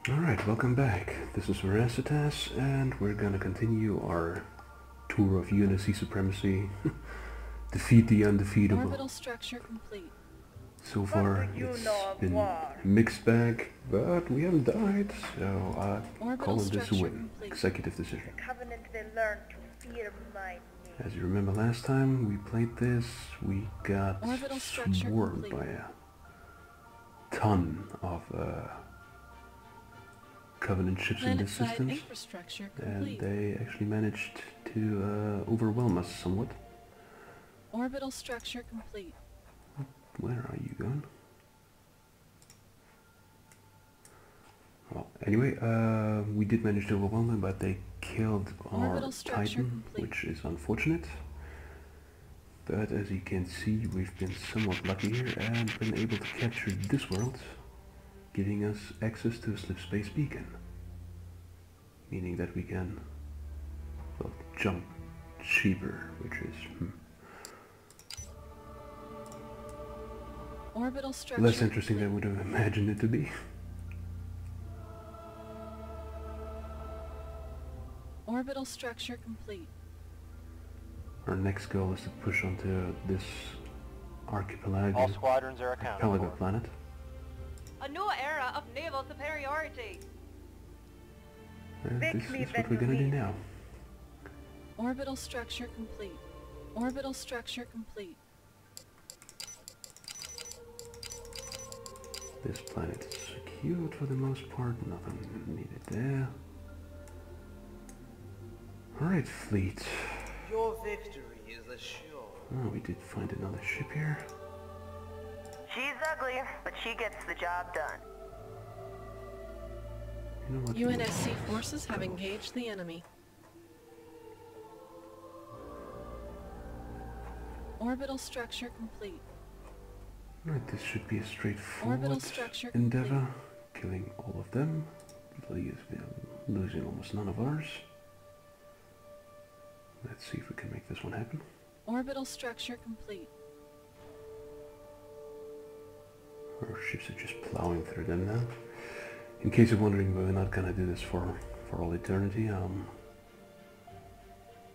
Alright, welcome back. This is Veracitas, and we're gonna continue our tour of UNSC supremacy. Defeat the undefeatable. Orbital structure complete. So far, it's been a mixed bag, but we haven't died, so I'm calling this a win. Executive decision. As you remember last time we played this, we got swarmed by a ton of Covenant ships in this system, and they actually managed to overwhelm us somewhat. Orbital structure complete. Where are you going? Well, anyway, we did manage to overwhelm them, but they killed our Titan, which is unfortunate. But as you can see, we've been somewhat lucky here and been able to capture this world, giving us access to a slip space beacon. Meaning that we can, well, jump cheaper, which is Orbital structure less interesting than I would have imagined it to be. Orbital structure complete. Our next goal is to push onto this archipelago. All squadrons are accounted for. Planet. A new era of naval superiority. And this is what we're gonna do now. Orbital structure complete. Orbital structure complete. This planet is secured for the most part, nothing needed there. Alright, fleet. Your victory is assured. Oh, we did find another ship here. She's ugly, but she gets the job done. You know what? UNSC forces have engaged the enemy. Orbital structure complete. Right, this should be a straightforward endeavor. Killing all of them. Losing almost none of ours. Let's see if we can make this one happen. Orbital structure complete. Our ships are just plowing through them now. In case you're wondering, we're not gonna do this for all eternity. I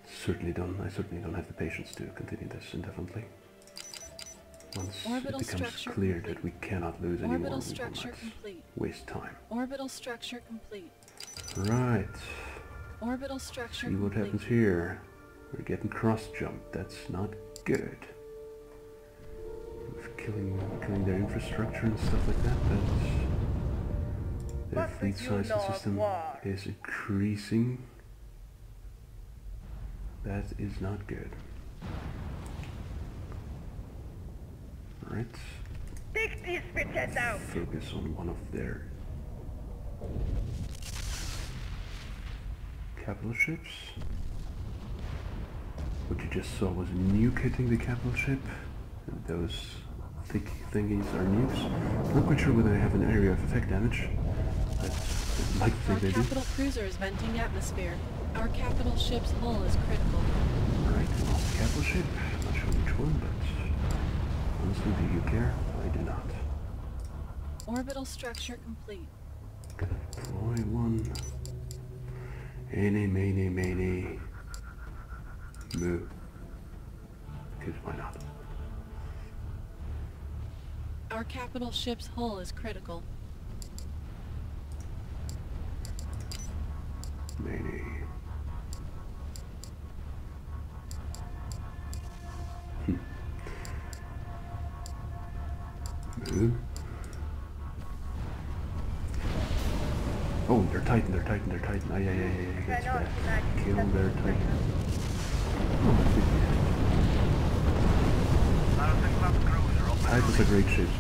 certainly don't have the patience to continue this indefinitely. Once it becomes clear that we cannot lose anymore, we will not waste time. Orbital structure complete. Right. Orbital structure See what happens here. We're getting cross-jumped. That's not good. We're killing their infrastructure and stuff like that, but their fleet size and system is increasing. That is not good. Alright. Focus on one of their capital ships. What you just saw was a nuke hitting the capital ship. And those thick thingies are nukes. Not quite sure whether they have an area of effect damage. I'd like to think they do. Our capital cruiser is venting atmosphere. Our capital ship's hull is critical. Alright, we lost the capital ship. Not sure which one, but honestly, do you care? I do not. Orbital structure complete. Gonna deploy one. Eeny, meeny, meeny. Move. Because why not? Our capital ship's hull is critical. Meeny. Move. Oh, they're Titan. Ah, yeah. That's bad. Kill their Titan. Titans are great ships,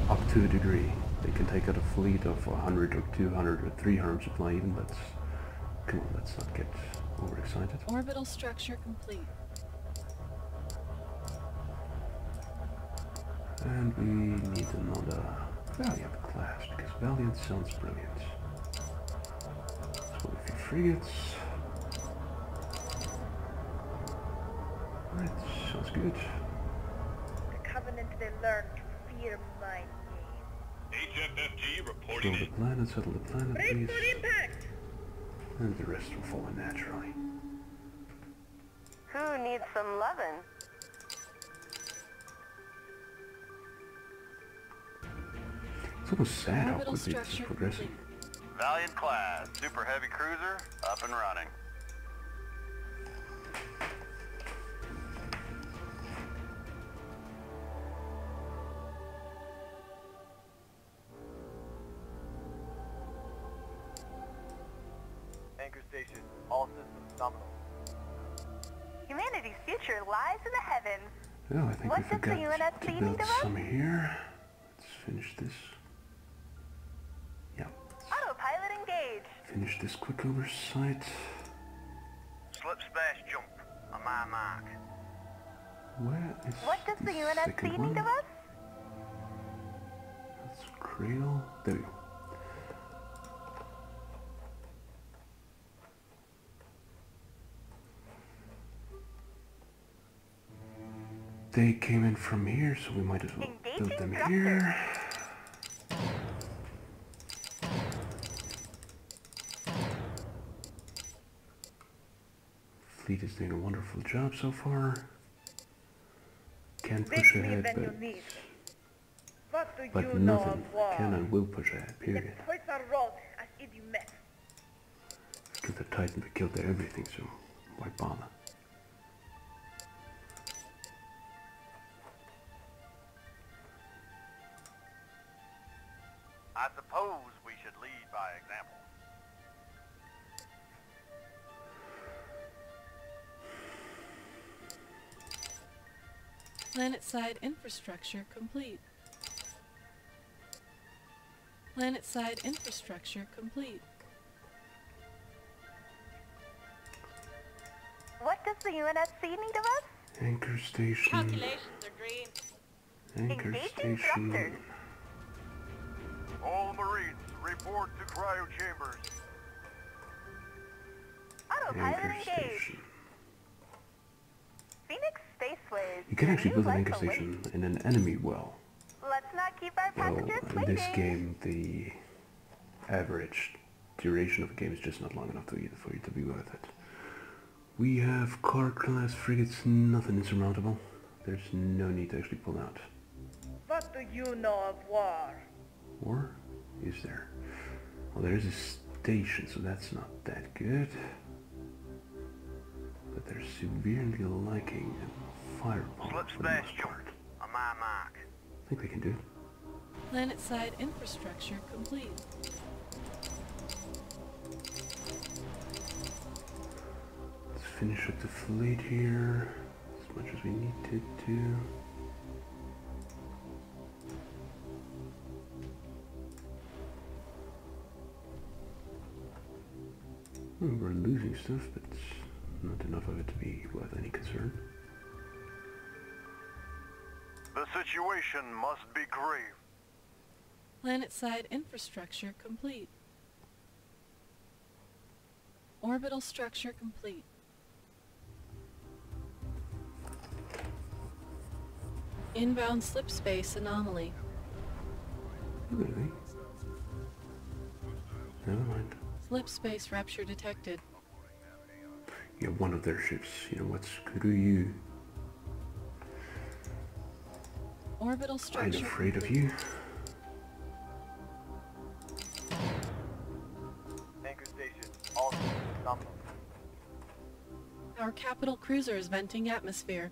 but up to a degree. They can take out a fleet of 100 or 200 or 300 supply even, but come on, let's not get overexcited. Orbital structure complete. And we need another Valiant class, because Valiant sounds brilliant. So a few frigates. Right, sounds good. The Covenant, they learn to fear my name. HFFG reporting Kill the planet, settle the planet, please. impact! And the rest will follow naturally. Who needs some lovin'? It's almost sad how Orbital quickly this is structure progressing. complete. Valiant class, super heavy cruiser, up and running. Anchor station, all systems nominal. Humanity's future lies in the heavens. Oh, I think What we does the forgot UNSC to need build of us? some here. Let's finish this. Yeah, Autopilot engaged. finish this quick oversight. Slip splash jump, on my mark. Where is What does the UNSC second need one? of us? That's cradle. There we go. They came in from here, so we might as well build Engaging them here. Fleet is doing a wonderful job so far. Can push ahead, but nothing can and will push ahead, period. Killed the Titan, we killed their everything, so why bother? I suppose we should lead by example. Planet-side infrastructure complete. Planet-side infrastructure complete. What does the UNSC need of us? Anchor station. Calculations are green. Anchor Engaging station. thrusters. All Marines, report to cryo chambers. Autopilot Anchor engaged. station. Phoenix Spaceways. You can actually New build an life anchor awaits. station in an enemy well. Let's not keep our Well, passengers in this waiting. game, the average duration of a game is just not long enough for you to be worth it. We have car-class frigates, nothing insurmountable. There's no need to actually pull out. What do you know of war? Or is there? Well, there is a station, so that's not that good. But they're severely lacking in firepower Slip for the splash most jump, part. on my mark. I think they can do it. Planet-side infrastructure complete. Let's finish up the fleet here as much as we need to. We're losing stuff, but not enough of it to be worth any concern. The situation must be grave. Planet-side infrastructure complete. Orbital structure complete. Inbound slip space anomaly. Really? Never mind. Slip space rupture detected. You're one of their ships. You know what? Screw you. Orbital I'm structure afraid of complete. you. Anchor station, all systems nominal. Our capital cruiser is venting atmosphere.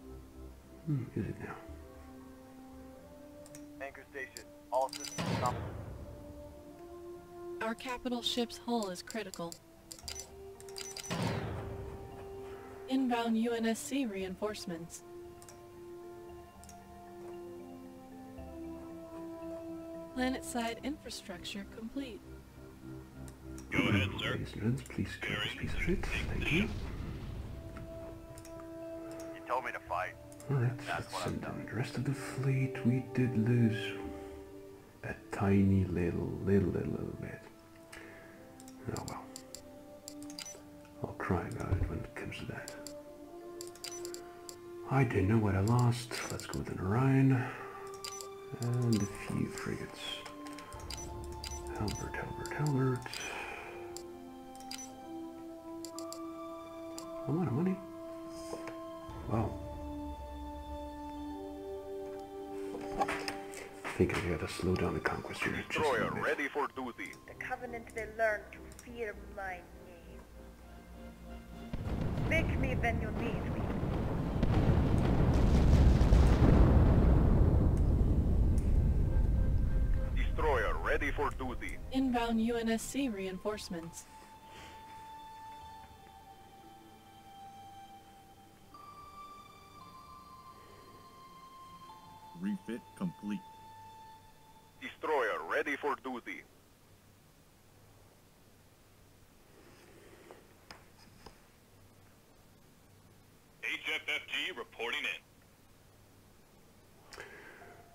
Is it now? Anchor station, all systems nominal. Our capital ship's hull is critical. Inbound UNSC reinforcements. Planet-side infrastructure complete. Go ahead, sir. Ladies and gents, please kill this piece of shit. Thank you. You told me to fight. Alright, That's let's what send I've down the rest of the fleet. We did lose a tiny little bit. Oh well. I'll cry about it when it comes to that. I didn't know what I lost. Let's go with an Orion. And a few frigates. Halbert. A lot of money. Wow. I think I gotta slow down the conquest here. Destroyer ready for duty. The Covenant will learn to fear my name. Wake me when you need me. Destroyer ready for duty. Inbound UNSC reinforcements. Refit complete. Destroyer ready for duty. HFFG reporting in.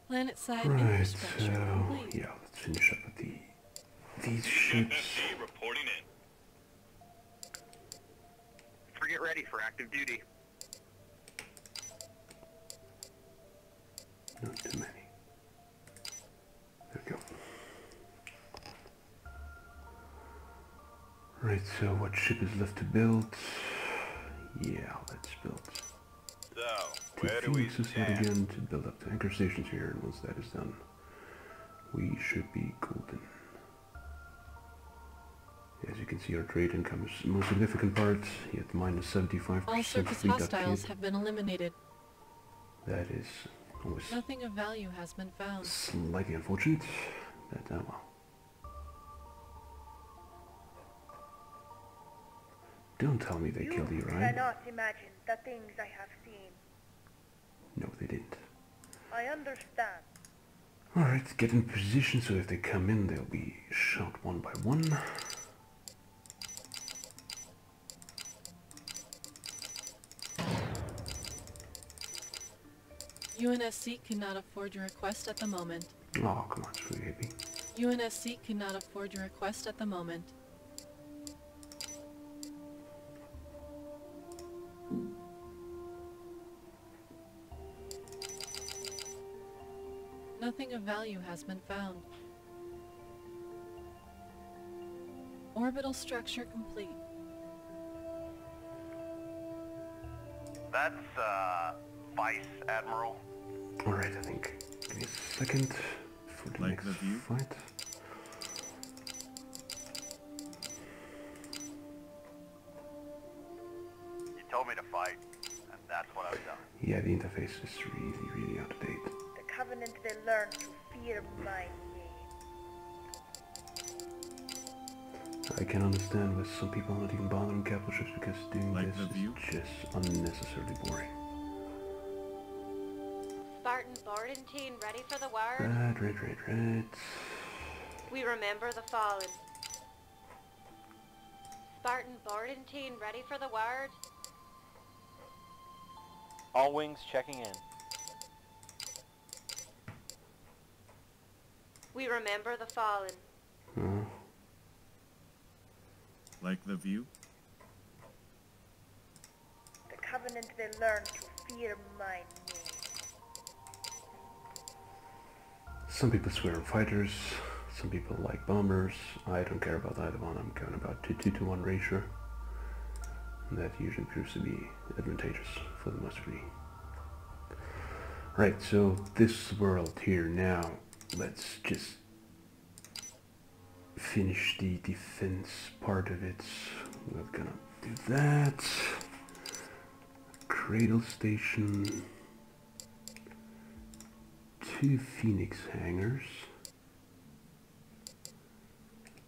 Planet-side Right, infrastructure so complete. yeah, let's finish up with these ships. HFFG reporting in. Frigate ready for active duty. Not too many. There we go. Right, so what ship is left to build? Yeah, let's build So, two where do we Phoenixes yet stand? again to build up the anchor stations here, and once that is done, we should be golden. As you can see, our trade income is the most significant part, yet minus 75% All surface fleet hostiles upkeep. have been eliminated. That is always Nothing of value has been found. slightly unfortunate, but well. Don't tell me they killed You Orion. cannot imagine the things I have seen. No, they didn't. I understand. Alright, get in position so if they come in, they'll be shot one by one. UNSC cannot afford your request at the moment. Oh, come on, screw you, hippie. UNSC cannot afford your request at the moment. Nothing of value has been found. Orbital structure complete. That's, Vice Admiral. Alright, I think. Give me a second for the Like next the view? fight. You told me to fight, and that's what I've done. Yeah, the interface is really out of date. The Covenant will learn to fear my name. I can understand why some people are not even bothering capital ships because doing Like this the view? is just unnecessarily boring. Spartan boarding team ready for the word. Right. We remember the fallen. Spartan boarding team ready for the word. All wings checking in. We remember the fallen. Oh, Like the view? The Covenant will learn to fear my name. some people swear on fighters, some people like bombers. I don't care about either one. I'm going about 2-2-1 ratio. That usually proves to be advantageous for the most of me. Right, so this world here now, let's just finish the defense part of it. We're gonna do that. Cradle station. 2 Phoenix hangars.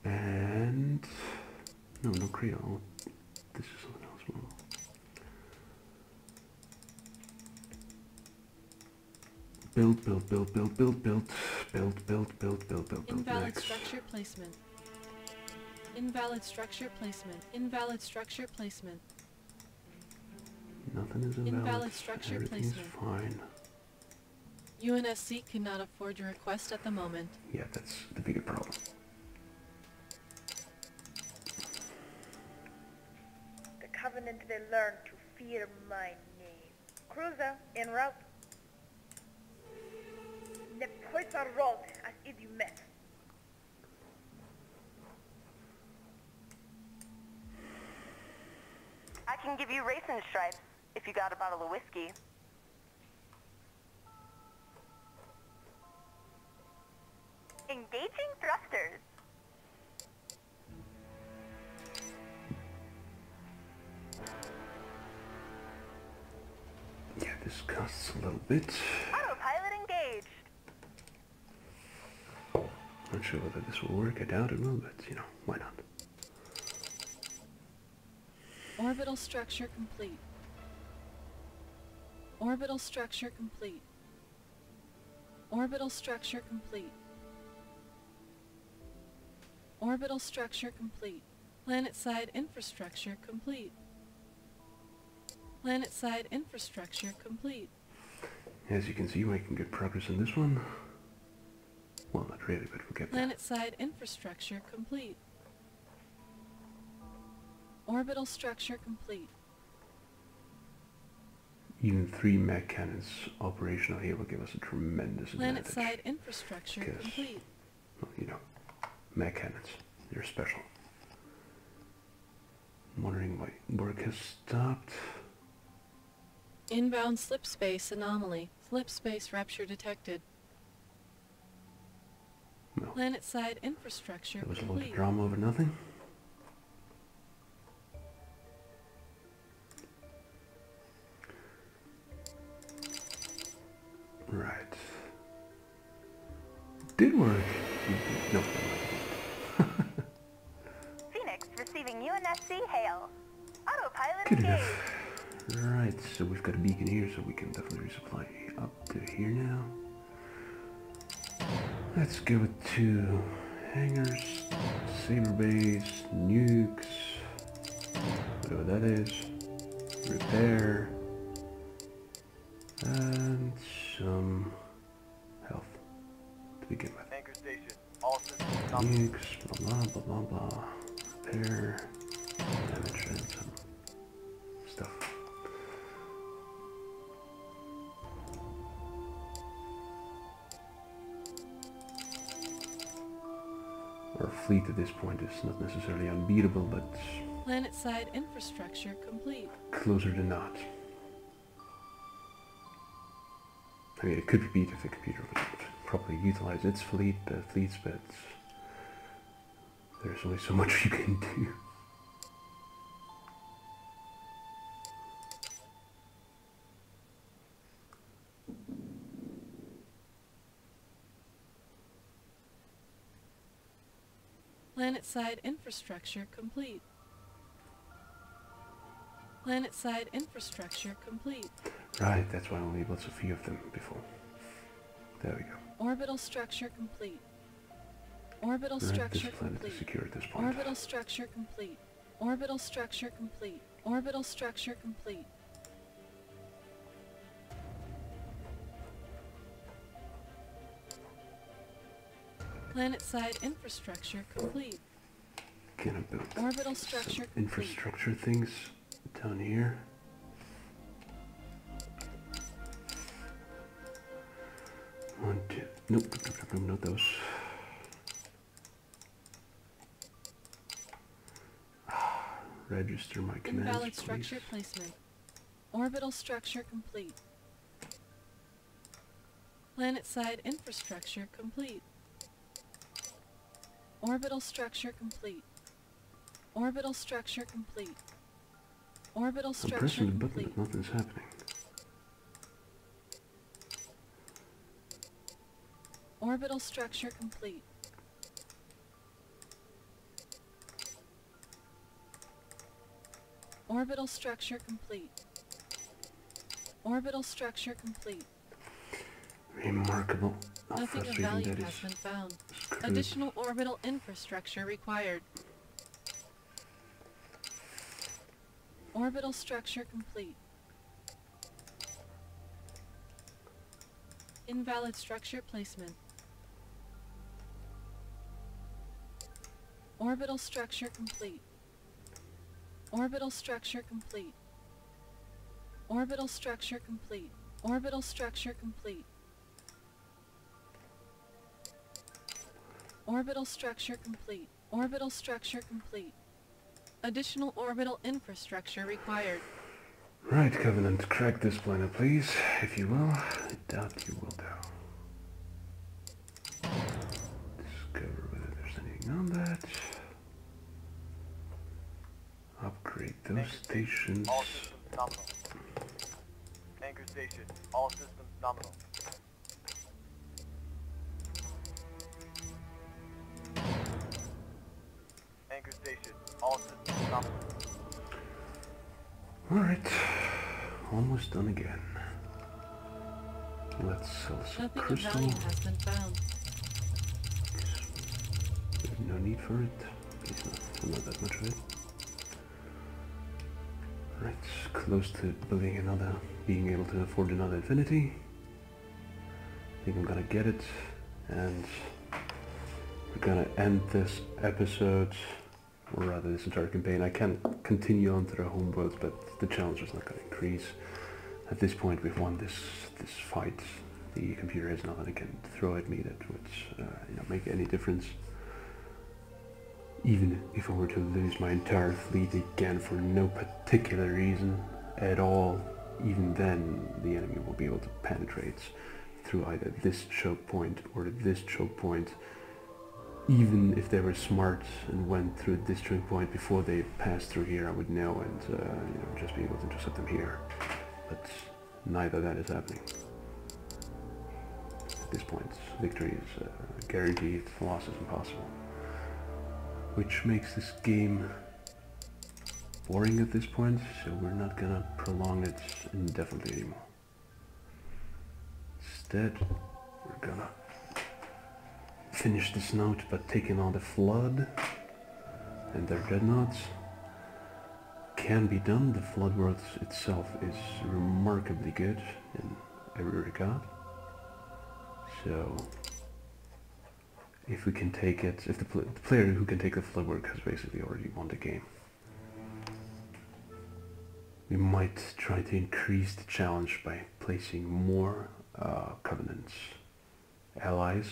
And... no cradle. This is something else. Well, build. Invalid Next. structure placement. Invalid structure placement. Invalid structure placement. Nothing is invalid. Invalid structure Everything is placement. fine. UNSC cannot afford your request at the moment. Yeah, that's the bigger problem. The Covenant will learn to fear my name. Cruiser, en route. Le points are rolled as if you met. can give you racing stripes if you got a bottle of whiskey. Engaging thrusters. Yeah, this costs a little bit. Autopilot engaged. Not sure whether this will work. I doubt it will, but you know, why not? Orbital structure complete. Orbital structure complete. Orbital structure complete. Orbital structure complete. Planet-side infrastructure complete. Planet-side infrastructure complete. As you can see, we're making good progress on this one. Well, not really, but we'll get there. Planet-side infrastructure complete. Orbital structure complete. Even 3 mech cannons operational here will give us a tremendous advantage. Planet-side infrastructure complete. Well, you know, mech cannons, they're special. I'm wondering why work has stopped. Inbound slip space anomaly. Slip space rupture detected. Well, Planet-side infrastructure there was a lot complete. of drama over nothing. Right. Did work. No. Phoenix receiving UNSC hail. Autopilot Good engaged. enough. Right, so we've got a beacon here, so we can definitely resupply up to here now. Let's go to hangars, saber base, nukes, whatever that is, repair, and some health to begin with. Anchor station. All systems nominal. Nukes, blah blah blah blah blah, repair, damage, and some stuff. Our fleet at this point is not necessarily unbeatable, but Planet-side infrastructure complete. closer than not. I mean, it could be beat if the computer would properly utilize its fleet, fleets, but there's only so much you can do. Planet-side infrastructure complete. Planet-side infrastructure complete. Right, that's why I only built so few of them before. There we go. Orbital structure complete. Orbital Right, structure this planet complete. is secure at this point. Orbital structure complete. Orbital structure complete. Orbital structure complete. Planet-side infrastructure complete. Gonna build Orbital some structure complete. infrastructure things down here. One, two. Nope, not those. Register my commands, Invalid please. structure placement. Orbital structure complete. Planet-side infrastructure complete. Orbital structure complete. Orbital structure complete. Orbital I'm structure pressing the button, complete. but nothing's happening. Orbital structure complete. Orbital structure complete. Orbital structure complete. Remarkable. How Nothing of frustrating value that has is. been found. Screwed. Additional orbital infrastructure required. Orbital structure complete. Invalid structure placement. Orbital structure complete. Orbital structure complete. Orbital structure complete. Orbital structure complete. Orbital structure complete. Orbital structure complete. Additional orbital infrastructure required. Right, Covenant, crack this planet, please, if you will. I doubt you will, though. Discover whether there's anything on that. Upgrade those stations. All systems nominal. Anchor station. All systems nominal. Anchor station. All systems nominal. Alright, almost done again. Let's sell some Nothing of crystal. value has been found. There's no need for it. At least not that much of it. Right, close to building another, being able to afford another infinity. I think I'm gonna get it, and we're gonna end this episode, or rather this entire campaign. I can continue on to the home worlds, but the challenge is not gonna increase. At this point, we've won this fight. The computer has nothing it can throw at me that would make any difference. Even if I were to lose my entire fleet again for no particular reason at all, even then the enemy will be able to penetrate through either this choke point or this choke point. Even if they were smart and went through this choke point before they passed through here, I would know and just be able to intercept them here. But neither that is happening. At this point, victory is guaranteed, loss is impossible. Which makes this game boring at this point, so we're not gonna prolong it indefinitely anymore. Instead, we're gonna finish this note by taking on the Flood and their dreadnoughts. Can be done. The Flood world itself is remarkably good in every regard. So if we can take it, if the player who can take the Flood world has basically already won the game. We might try to increase the challenge by placing more Covenant allies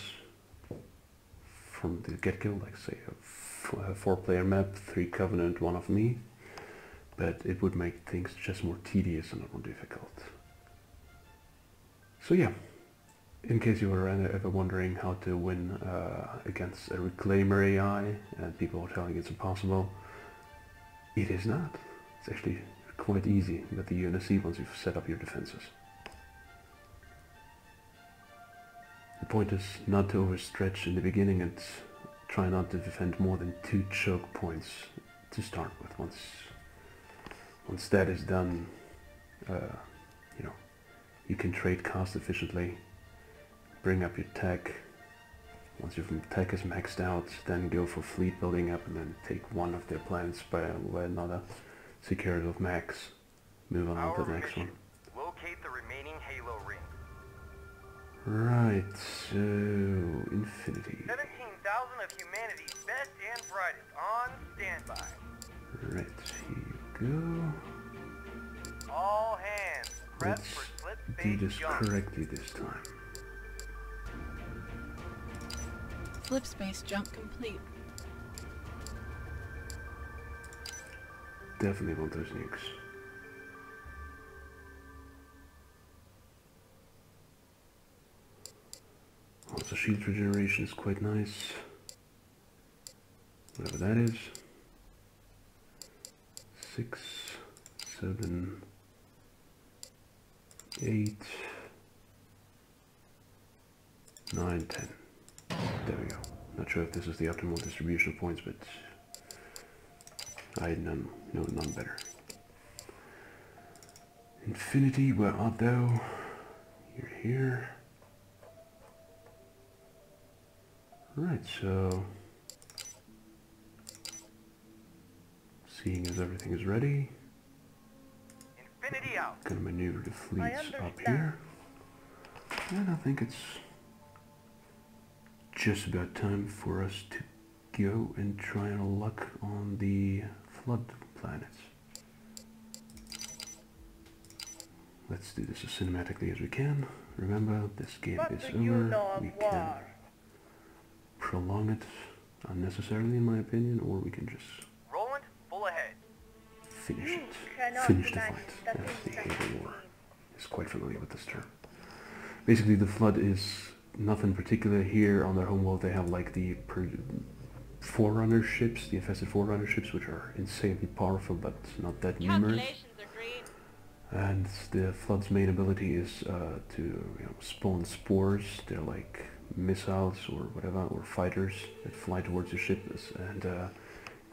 from the get-go, like say a 4-player map, 3 Covenant, 1 of me. But it would make things just more tedious and more difficult. So yeah, in case you were ever wondering how to win against a Reclaimer AI, and people are telling it's impossible, it is not. It's actually quite easy. You got the UNSC once you've set up your defenses. The point is not to overstretch in the beginning and try not to defend more than 2 choke points to start with. Once that is done, you can trade cost efficiently, bring up your tech. Once your tech is maxed out, then go for fleet building up and then take one of their planets by another, secure it with max, move on to the next one. Locate the remaining Halo rings. Right, so Infinity. 17,000 of humanity's best and brightest on standby. Right, here you go. All hands, prep Let's for slip do space this jump. correctly this time. Slip space jump complete. Definitely want those nukes. Also, shield regeneration is quite nice. Whatever that is. 6, 7, 8, 9, 10. There we go. Not sure if this is the optimal distribution of points, but I know none better. Infinity, where art thou? You're here. Right, so seeing as everything is ready, Infinity out. gonna maneuver the fleets up here. And I think it's just about time for us to go and try our luck on the Flood planets. Let's do this as cinematically as we can. Remember, this game is over. We can prolong it unnecessarily, in my opinion, or we can just Roland, full ahead. finish it. Cannot Finish the imagine fight, the as the things I have Halo War seen. is quite familiar with this term. Basically, the Flood is nothing particular here. On their homeworld, they have like the Forerunner ships, the infested Forerunner ships, which are insanely powerful, but not that numerous. Calculations are great. And the Flood's main ability is to spawn spores. They're like missiles or whatever, or fighters that fly towards your ship. And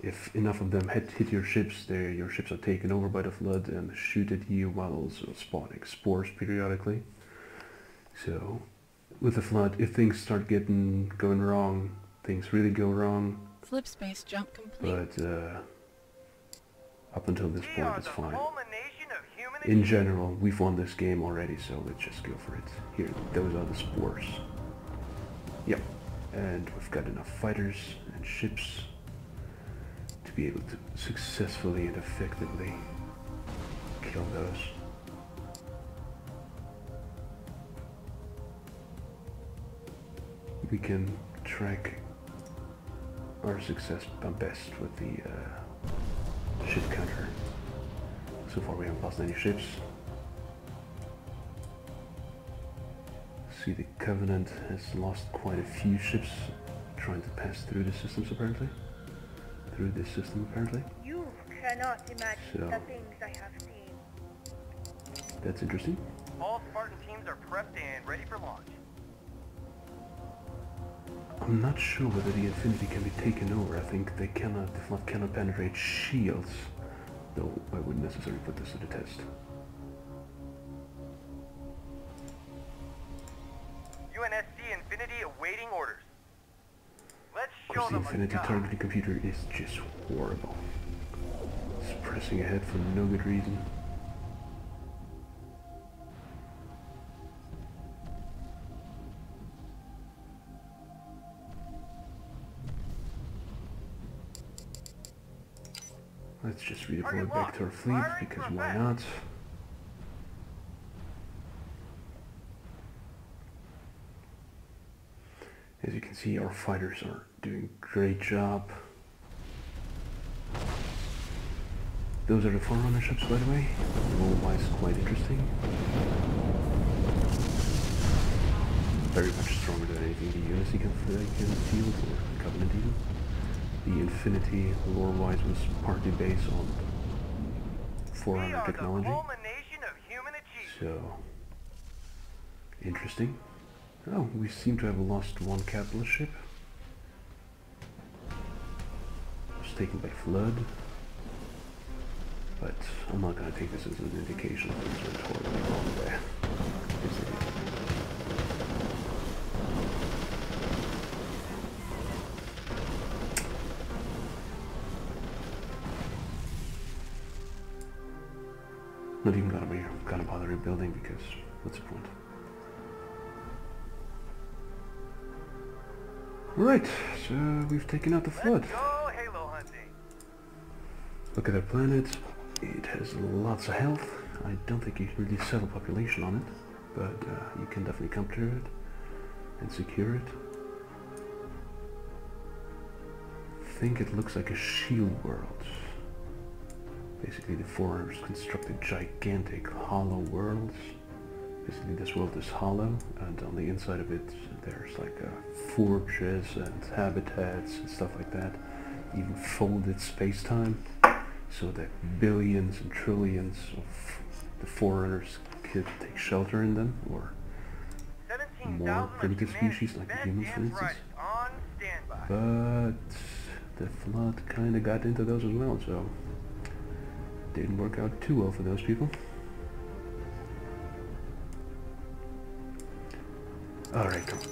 if enough of them hit your ships, your ships are taken over by the Flood and shoot at you while also spawning spores periodically. So, with the Flood, if things start going wrong, things really go wrong. Flip space jump complete. But up until this We are point, it's the fine. culmination of human In general, we've won this game already, so let's just go for it. Here, those are the spores. Yep, and we've got enough fighters and ships to be able to successfully and effectively kill those. We can track our success best with the ship counter. So far we haven't lost any ships. See, the Covenant has lost quite a few ships trying to pass through the systems apparently. Through this system apparently. You cannot imagine So- the things I have seen. That's interesting. All Spartan teams are prepped and ready for launch. I'm not sure whether the Infinity can be taken over. I think the Flood cannot penetrate shields, though I wouldn't necessarily put this to the test. UNSC Infinity awaiting orders. Let's Of show course, the them what we Infinity got. targeting computer is just horrible. It's pressing ahead for no good reason. Let's just redeploy back to our fleet, because why not? As you can see, our fighters are doing a great job. Those are the Forerunner ships, by the way. Role-wise, quite interesting. Very much stronger than anything the UNSC can field, or Covenant even. The Infinity, lore-wise, was partly based on We Forerunner are the technology. culmination of human achievement. So, interesting. Oh, we seem to have lost one capitalist ship. It was taken by Flood. But I'm not going to take this as an indication of things went horribly wrong there. Yes, they did. Not even gonna bother rebuilding, because what's the point? Alright, so we've taken out the Flood. Let's go Halo hunting. Look at our planet. It has lots of health. I don't think you can really settle population on it, but you can definitely come to it and secure it. I think it looks like a shield world. Basically, the Forerunners constructed gigantic hollow worlds. Basically, this world is hollow, and on the inside of it, there's like forges and habitats and stuff like that. Even folded space-time, so that billions and trillions of the Forerunners could take shelter in them, or more primitive species like the humans, for instance. On standby. But the Flood kind of got into those as well, so didn't work out too well for those people. Alright, come on.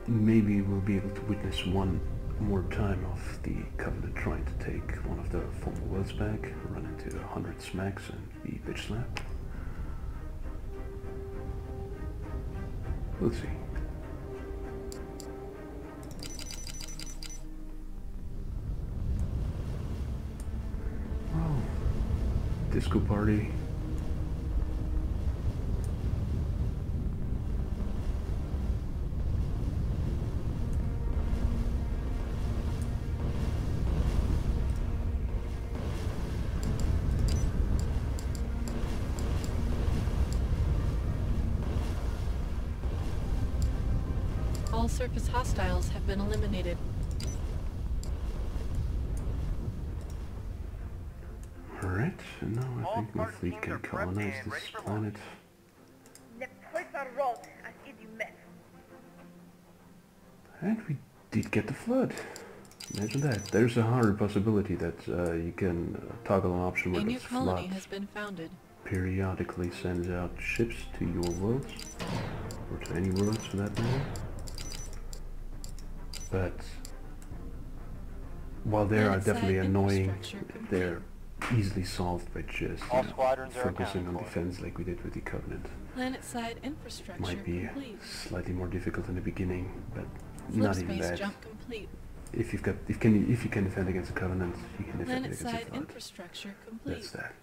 Maybe we'll be able to witness one more time of the Covenant trying to take one of the former worlds back, run into 100 smacks and be bitch slapped. We'll see. Oh, disco party. All surface hostiles have been eliminated. Alright, and now I All think my Spartan fleet teams can are prepped colonize and this ready for planet. The points are rolled as if you met. And we did get the flood. Imagine that. There's a higher possibility that you can toggle an option A where the new colony flood has been founded. periodically sends out ships to your worlds, or to any worlds for that matter. But while they are Planet definitely side annoying, infrastructure complete. they're easily solved by just All squadrons are focusing on accounted for. defense like we did with the Covenant. Planet-side infrastructure Might be complete. slightly more difficult in the beginning, but Flip not even space that. jump complete. If you can defend against the Covenant, you can defend against the Planet-side Flood. infrastructure complete. That's that.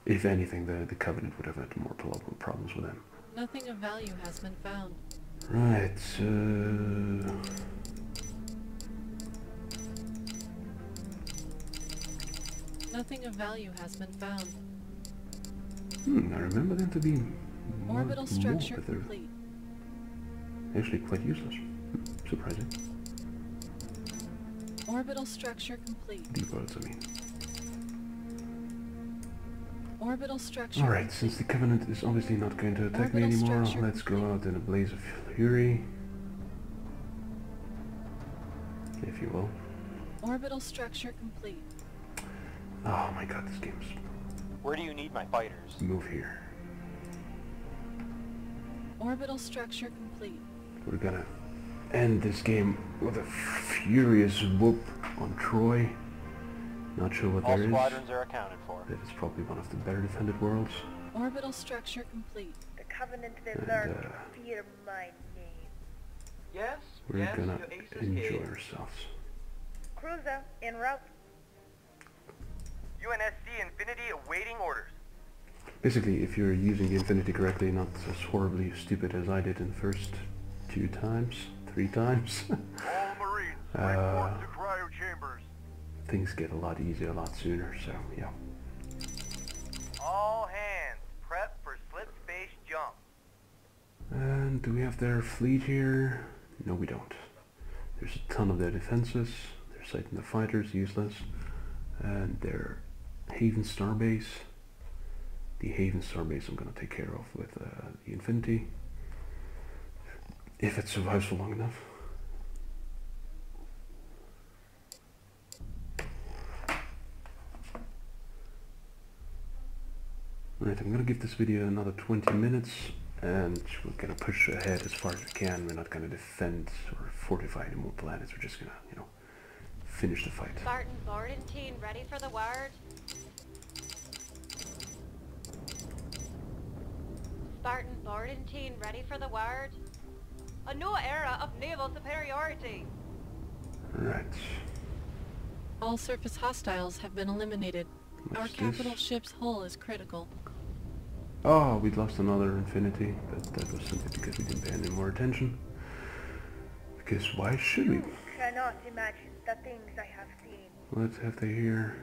If anything, the Covenant would have had more problems with them. Nothing of value has been found. Right, Nothing of value has been found. I remember them to be Orbital structure but they're complete. actually quite useless. Surprising. Orbital structure complete. The worlds, I mean. Orbital structure Alright, complete. since the Covenant is obviously not going to attack me Orbital anymore, structure let's go complete. out in a blaze of fury. If you will. Orbital structure complete. Oh my god, this game's... Where do you need my fighters? Move here. Orbital structure complete. We're gonna end this game with a furious whoop on Troy. Not sure what All there is. squadrons are accounted for. That is probably one of the better defended worlds. Orbital structure complete. The Covenant will And, learn to fear my name. Yes, We're yes, gonna your ace is enjoy here. ourselves. Cruiser en route. UNSC Infinity awaiting orders. Basically, if you're using the Infinity correctly, not as horribly stupid as I did in the first 3 times, All Marines, report to cryo chambers. things get a lot easier a lot sooner, so yeah. All hands, prep for slip space jump. And do we have their fleet here? No, we don't. There's a ton of their defenses. They're sighting the fighters, useless. And their Haven Starbase. The Haven Starbase I'm going to take care of with the Infinity. If it survives for long enough. Alright, I'm going to give this video another 20 minutes. And we're going to push ahead as far as we can. We're not going to defend or fortify any more planets. We're just going to, finish the fight. Spartan boarding team ready for the word. Spartan boarding team ready for the word. A new era of naval superiority. Right. All surface hostiles have been eliminated. Our What's capital this? ship's hull is critical. Oh, we'd lost another Infinity, but that was simply because we didn't pay any more attention. Because why should we? You cannot imagine the things I have seen. Let's have they here.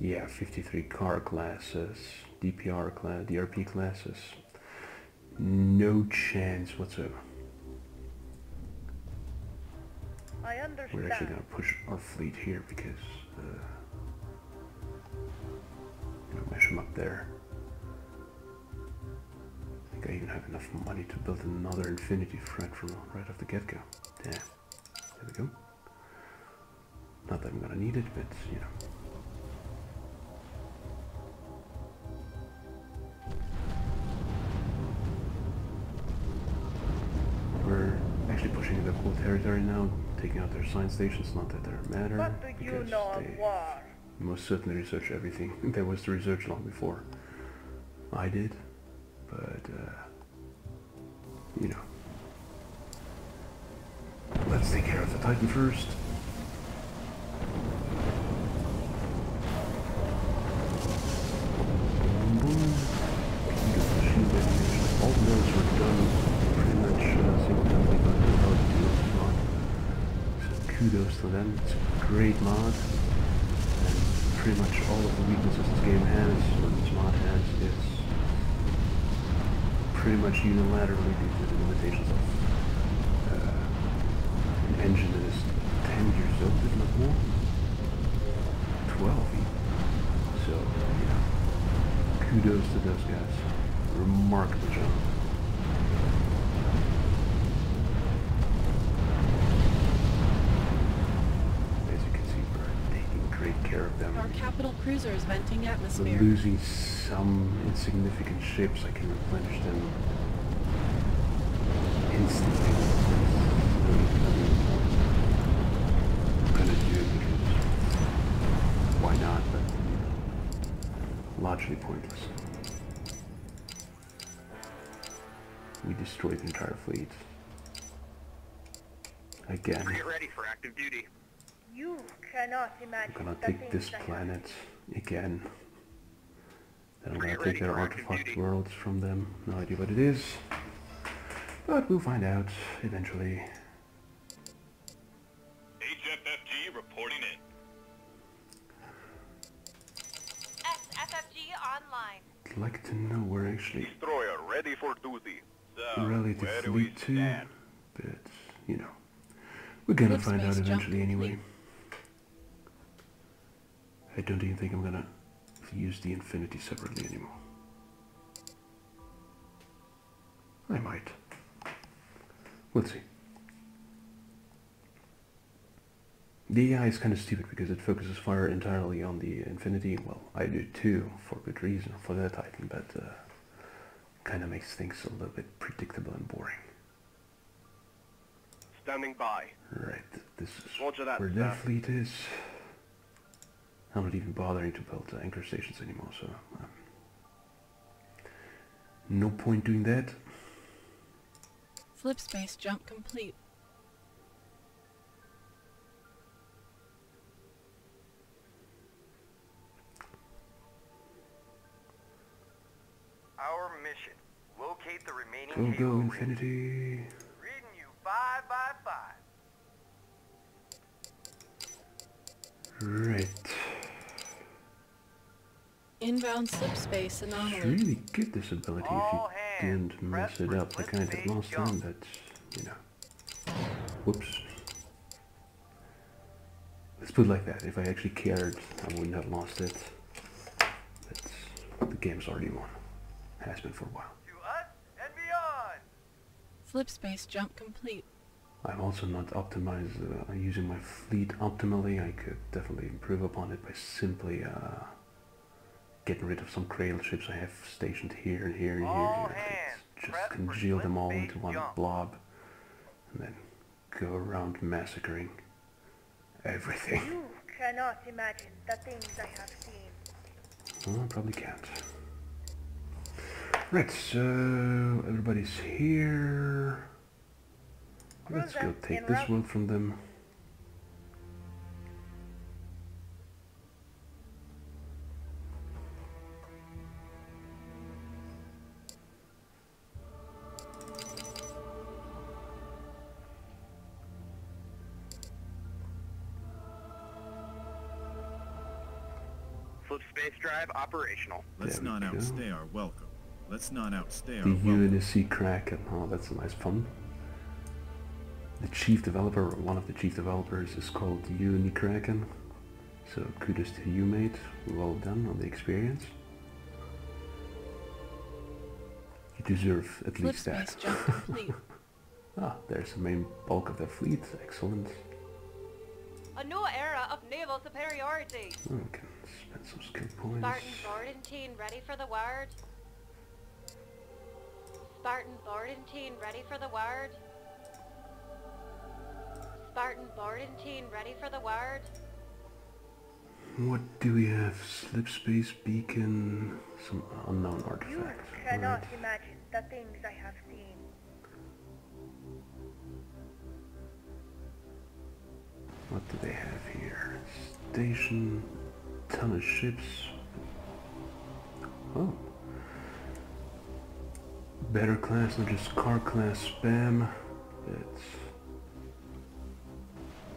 Yeah, 53 car classes, DPR class, DRP classes. No chance whatsoever. I We're understand. actually gonna push our fleet here because mesh them up there. I think I even have enough money to build another Infinity thread from right off the get-go. Yeah, there we go. Not that I'm gonna need it, but We're actually pushing into cool territory now, taking out their science stations, not that they matter. What do you because know of they war? most certainly research everything. There was the research long before I did, but let's take care of the Titan first. Boom, boom. All those were done pretty much single-handedly by the Power mod. So kudos to them. It's a great mod. Pretty much all of the weaknesses this game has, or this mod has, is pretty much unilaterally due to the limitations of an engine that is 10 years old, if not more. 12 even. So, yeah. Kudos to those guys. Remarkable job. As you can see, we're taking great care of them. Our capital cruiser is venting We're atmosphere. losing some insignificant ships. I can replenish them instantly. I'm gonna do it because why not, but largely pointless. We destroyed the entire fleet. Again. Get ready for active duty. You cannot imagine I'm gonna the take things this I have planet again. Then I'm gonna Get take ready their for active artifact duty. worlds from them. No idea what it is. But we'll find out eventually. HFFG reporting in. SFFG online. I'd like to know where actually Destroyer ready for duty. So, relative where do we fleet to, stand? but you know, we're gonna Flip find out space jump eventually anyway. complete. I don't even think I'm gonna use the Infinity separately anymore. I might. We'll see. The AI is kind of stupid because it focuses fire entirely on the Infinity. Well, I do too, for good reason, for that Titan, but kind of makes things a little bit predictable and boring. Standing by. Right, this is Roger that, where their sir. fleet is. I'm not even bothering to build anchor stations anymore, so no point doing that. Flip space jump complete. Our mission. Locate the remaining Go, Halo go, rings. Infinity. Reading you 5 by 5. Right. Inbound slip space It's anomaly. really good, this ability, All if you hands, didn't mess press it for up. I slip kind of space lost jump. time, but, you know. Whoops. Let's put it like that. If I actually cared, I wouldn't have lost it. But the game's already won. Has been for a while. To us and beyond. Flip space jump complete. I'm also not optimized using my fleet optimally. I could definitely improve upon it by simply getting rid of some cradle ships I have stationed here and here and All here. hands, Just prep for congeal them slip all space into one jump. blob and then go around massacring everything. You cannot imagine the things I have seen. Well, I probably can't. Right, so everybody's here. Let's go Cruiser take en this route. world from them. Flip space drive operational. Let's There we not go. outstay our welcome. Let's not outstay our The welcome. UNSC Kraken. Oh, that's a nice fun. The chief developer, or one of the chief developers, is called Kraken. So kudos to you, mate. Well done on the experience. You deserve at Flip least that. space jump complete. Ah, there's the main bulk of their fleet. Excellent. A new era of naval superiority. Oh, we can spend some skill points. Spartan boarding team ready for the word. Spartan boarding team ready for the word. Spartan boarding team ready for the word. What do we have? Slip space beacon, some unknown You artifact. cannot Right. imagine the things I have seen. What do they have here? Station, ton of ships. Oh. Better class, not just car class spam. It's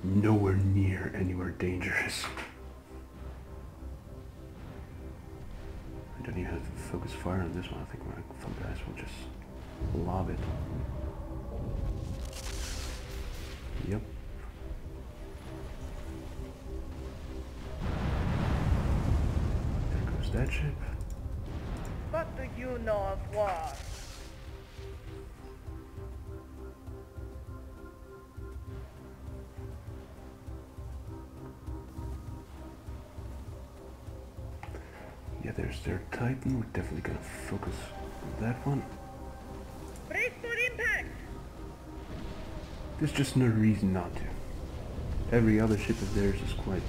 nowhere near anywhere dangerous. I don't even have to focus fire on this one. I think my fun guys will just Love it. Yep. There goes that ship. What do you know of war? Yeah, there's their Titan. We're definitely gonna focus on that one. Brace for impact! There's just no reason not to. Every other ship of theirs is quite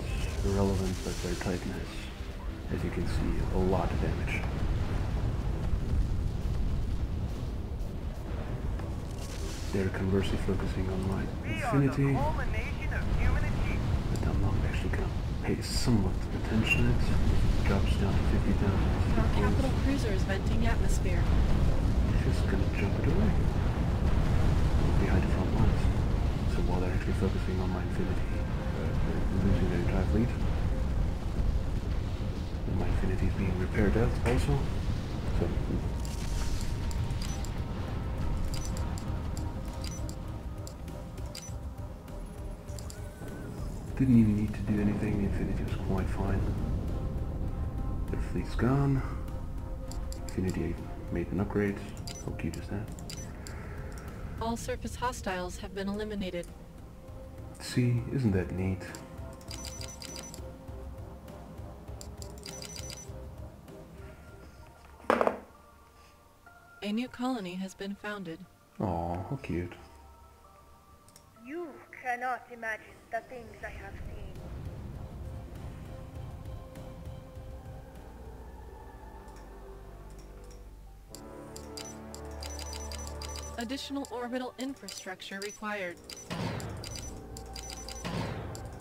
irrelevant, but their Titan has, as you can see, a lot of damage. They're conversely focusing on my We are the Infinity, culmination of human achievement. but I'm not actually gonna pay somewhat attention to it. It drops down to 50,000. Our capital cruiser is venting atmosphere. Just gonna jump it away. Behind the front lines. So while they're actually focusing on my Infinity, they're losing their entire fleet. And my Infinity is being repaired out also. So didn't even need to do anything. The Infinity was quite fine. Their fleet's gone. Infinity made an upgrade. How cute is that? All surface hostiles have been eliminated. See, isn't that neat? A new colony has been founded. Aw, how cute. You cannot imagine the things I have seen. Additional orbital infrastructure required.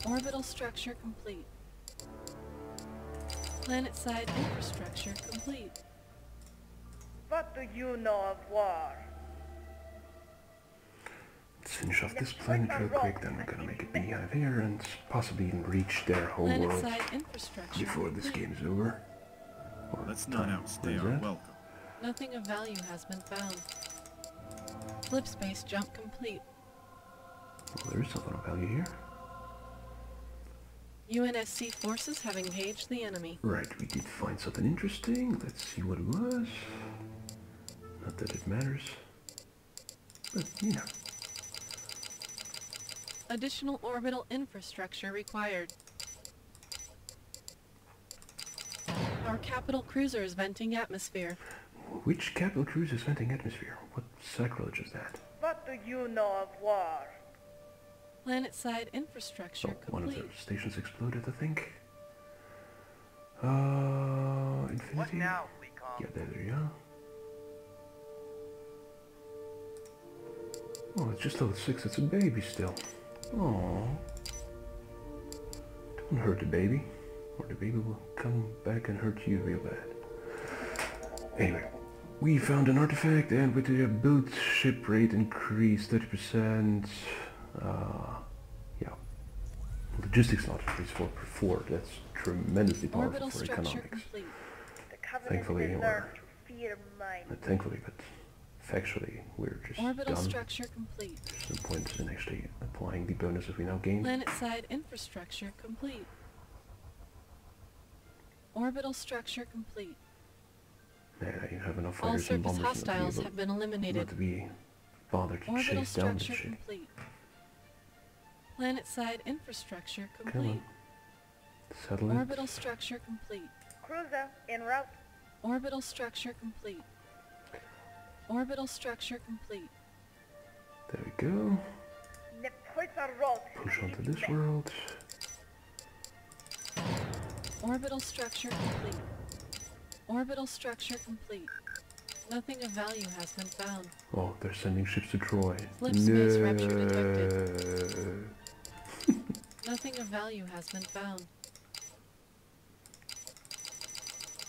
Orbital structure complete. Planet-side infrastructure complete. What do you know of war? Let's finish off this planet real quick, then we're gonna make a beehive here and possibly even reach their whole world Planet-side infrastructure before this complete. game is over. Or Let's not time. outstay What is our that? welcome. Nothing of value has been found. Flip space jump complete. Well, there is something of value here. UNSC forces have engaged the enemy. Right, we did find something interesting. Let's see what it was. Not that it matters. But, you know. Additional orbital infrastructure required. Our capital cruiser is venting atmosphere. Which capital cruise is venting atmosphere? What sacrilege is that? What do you know of war? Planet-side infrastructure Oh, one of complete. the stations exploded, I think. Infinity? What now, Fleetcom? Yeah, there you go. Oh, it's just level 6, it's a baby still. Oh, don't hurt the baby, or the baby will come back and hurt you real bad. Anyway, we found an artifact, and with the boot ship rate increased 30%. Yeah, logistics not increased 4. That's tremendously powerful Orbital for structure economics. complete. The Covenant Thankfully, will or learn to fear my not thankfully, but factually, we're just Orbital done. structure complete. There's no point in actually applying the bonuses we now gained. Planet-side infrastructure complete. Orbital structure complete. Yeah, you have enough All fighters and surface bombers hostiles have been not eliminated. to be bothered to Orbital chase down this structure shit. complete. Planet-side infrastructure Come complete. on. Settle it. Orbital structure complete. cruiser en route. Orbital structure complete. Orbital structure complete. There we go. The points are rolled. Push onto this world. Orbital structure complete. Orbital structure complete. Nothing of value has been found. Oh, they're sending ships to Troy. Flip space rupture No. Nothing of value has been found.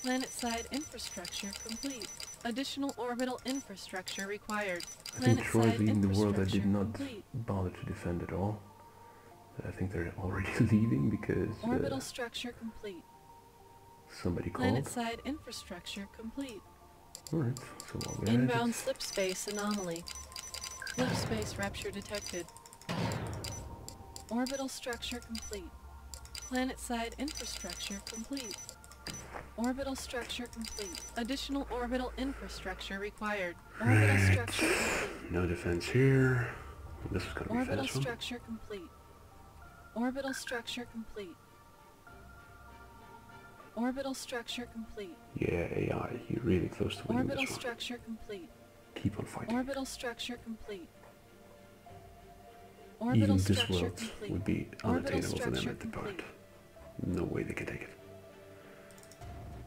Planet-side infrastructure complete. Additional orbital infrastructure required. I think Troy's Planet-side leaving the world that did infrastructure not complete. bother to defend at all. I think they're already leaving because Orbital structure complete. somebody called. Planet-side infrastructure complete. Alright, so while we're Inbound at it, slip space anomaly. Slip space rupture detected. Orbital structure complete. Planet-side infrastructure complete. Orbital structure complete. Additional orbital infrastructure required. Orbital right, structure complete. no defense here. This is gonna be Orbital fast one. structure complete. Orbital structure complete. Orbital structure complete. Yeah, AI, you're really close to winning Orbital this one. structure complete. Keep on fighting. Orbital structure complete. Orbital Even this structure world complete. would be Orbital unattainable for them structure at the complete. point. No way they can take it.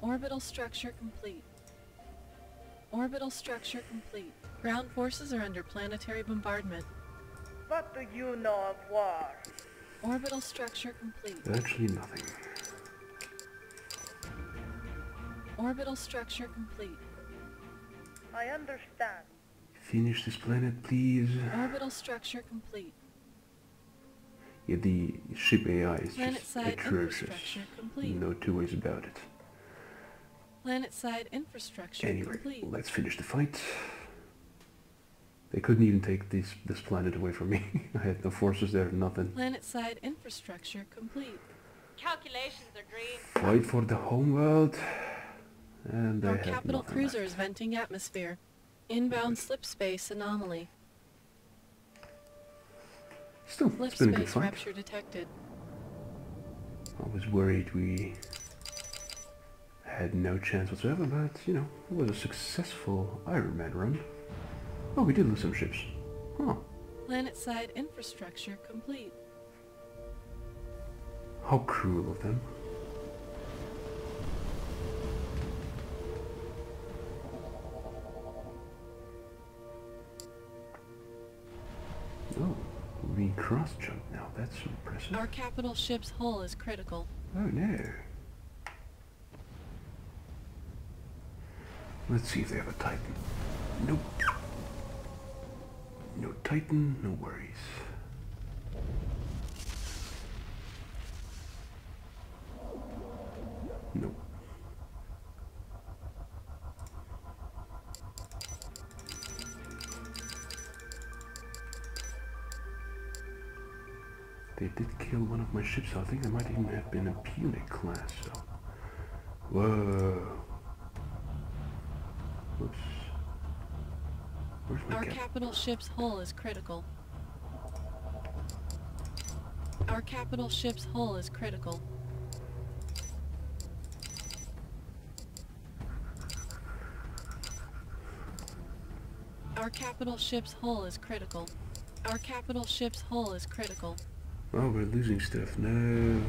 Orbital structure complete. Orbital structure complete. Ground forces are under planetary bombardment. What do you know of war? Orbital structure complete. Actually, nothing. Orbital structure complete. I understand. Finish this planet, please. Orbital structure complete. Yeah, the ship AI is just Planet-side atrocious. infrastructure complete. No two ways about it. Planet-side infrastructure Anyway, complete. let's finish the fight. They couldn't even take this planet away from me. I had no forces there, nothing. Planet-side infrastructure complete. Calculations are green. Fight for the homeworld. And Our they have capital nothing cruiser left. is venting atmosphere. Inbound slip space anomaly. Still, Slip it's been a good space fight. rupture detected. I was worried we had no chance whatsoever, but, you know, it was a successful Ironman run. Oh, we did lose some ships. Huh. Planet-side infrastructure complete. How cruel of them. Oh, we cross-jump now. That's impressive. Our capital ship's hull is critical. Oh no. Let's see if they have a Titan. Nope. No Titan, no worries. Nope. They did kill one of my ships, so I think they might even have been a Punic class, so... Whoa. Whoops. Where's my Our cap? capital ship's hull is critical. Our capital ship's hull is critical. Our capital ship's hull is critical. Our capital ship's hull is critical. Oh, we're losing stuff. No.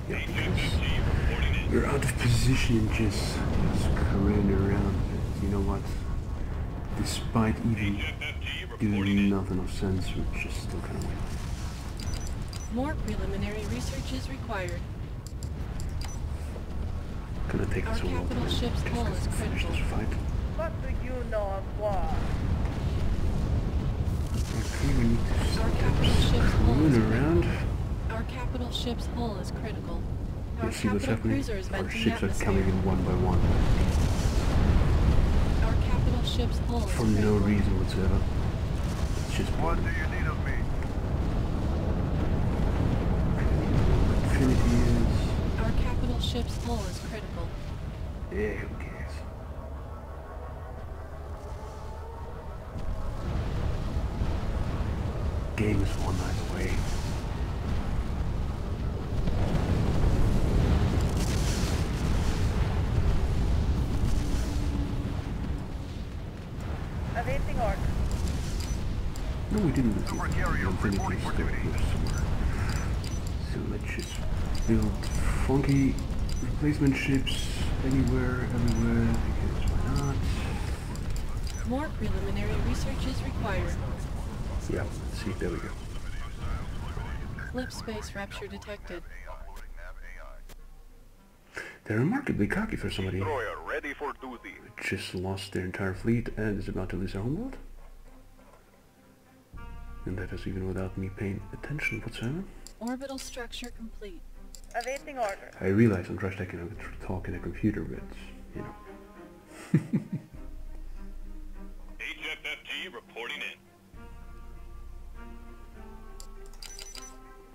Yeah, because HFFG reporting in. we're out of position and just screwing around. But you know what? Despite even HFFG doing reporting in. nothing of sense, we're just still gonna win. More preliminary research is required. Gonna take Our this whole capital time ship's just hull to is finish critical. this fight. What do you know of war? Okay, we need to Our stop capital ship's hull is screwing around. critical. Our capital ship's hull is critical. Our You see what's capital happening? cruiser is Our venting ships are atmosphere. coming in one by one. Our capital ship's hull is For critical. no reason whatsoever. It's just What do boring. you need of me? Infinity is... Our capital ship's hull is critical. Yeah, who cares? Game is one night away. Awaiting order. No, we didn't lose Super it. carrier Infinity reporting is for still duty. here somewhere. So let's just build funky replacement ships anywhere, everywhere, because why not? More preliminary research is required. Yeah, let's see, there we go. Slip space rupture detected. Uploading nav AI. They're remarkably cocky for somebody who Destroyer ready for duty. just lost their entire fleet and is about to lose their homeworld. And that is even without me paying attention whatsoever. Orbital structure complete. Awaiting order. I realize I'm trash talking a computer, but, you know.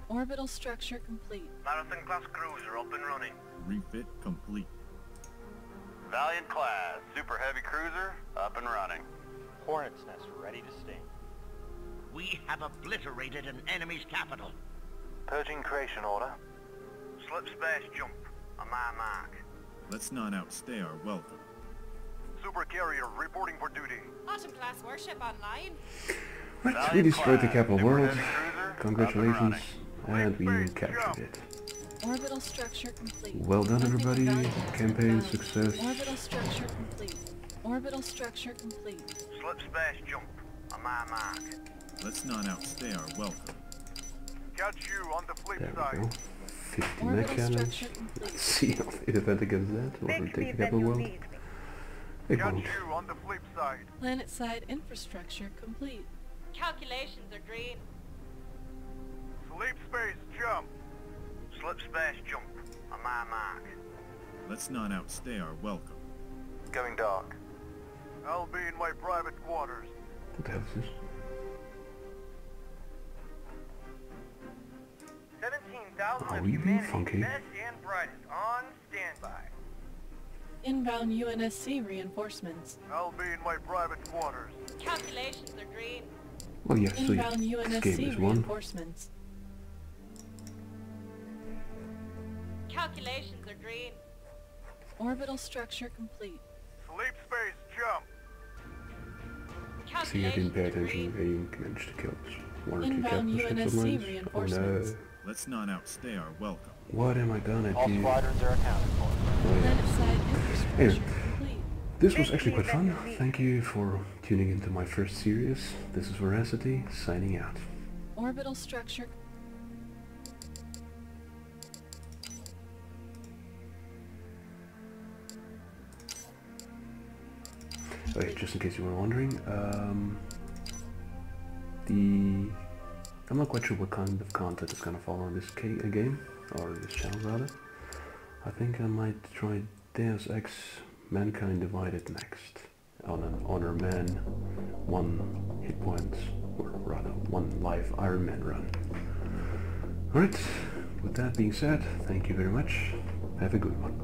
Orbital structure complete. Marathon class cruiser up and running. Refit complete. Valiant class, super heavy cruiser, up and running. Hornet's nest ready to sting. We have obliterated an enemy's capital. Purging creation order. Slip space jump. On my mark. Let's not outstay our welcome. Super carrier reporting for duty. Autumn class warship online. Right, we destroyed the capital Super world. heavy cruiser, Congratulations. up and And we captured it. Orbital structure complete. Well done, Nothing of everybody. value has been Campaign found. success. Orbital structure complete. Orbital structure complete. Slip space jump. On my mark. Let's not outstay our welcome. Catch you on the flip There we side. go. 50 mech Orbital cannons. structure complete. Let's see if it event against that. Or we Thank me take the when capital you world. need me. It Catch won't. you on the flip side. Planet-side infrastructure complete. Calculations are green. Sleep space jump. Slip space jump. On my mark. Let's not outstay our welcome. Going dark. I'll be in my private quarters. What the hell is this? 17,000 Are of we being humanity's funky? best and brightest on standby. Inbound UNSC reinforcements. I'll be in my private quarters. Calculations are green. Oh yeah, so Inbound this game UNSC is one. reinforcements. Calculations are green. Orbital structure complete. Sleep space jump. See, I didn't pay Calculations are attention. green. I managed to kill one or two Inbound capital ships of UNSC mine. Oh reinforcements. no. Let's not outstay our welcome. What am I gonna All do? squadrons are accounted for. Oh, yeah. Planet-side infrastructure Anyway, complete. this was actually quite fun. Thank you for tuning into my first series. This is Veracity, signing out. Orbital structure. Okay, just in case you were wondering, I'm not quite sure what kind of content is gonna follow on this game, or this channel rather. I think I might try Deus Ex Mankind Divided next, on an Honor Man 1 hit points, or rather 1 live Ironman run. Alright, with that being said, thank you very much, have a good one.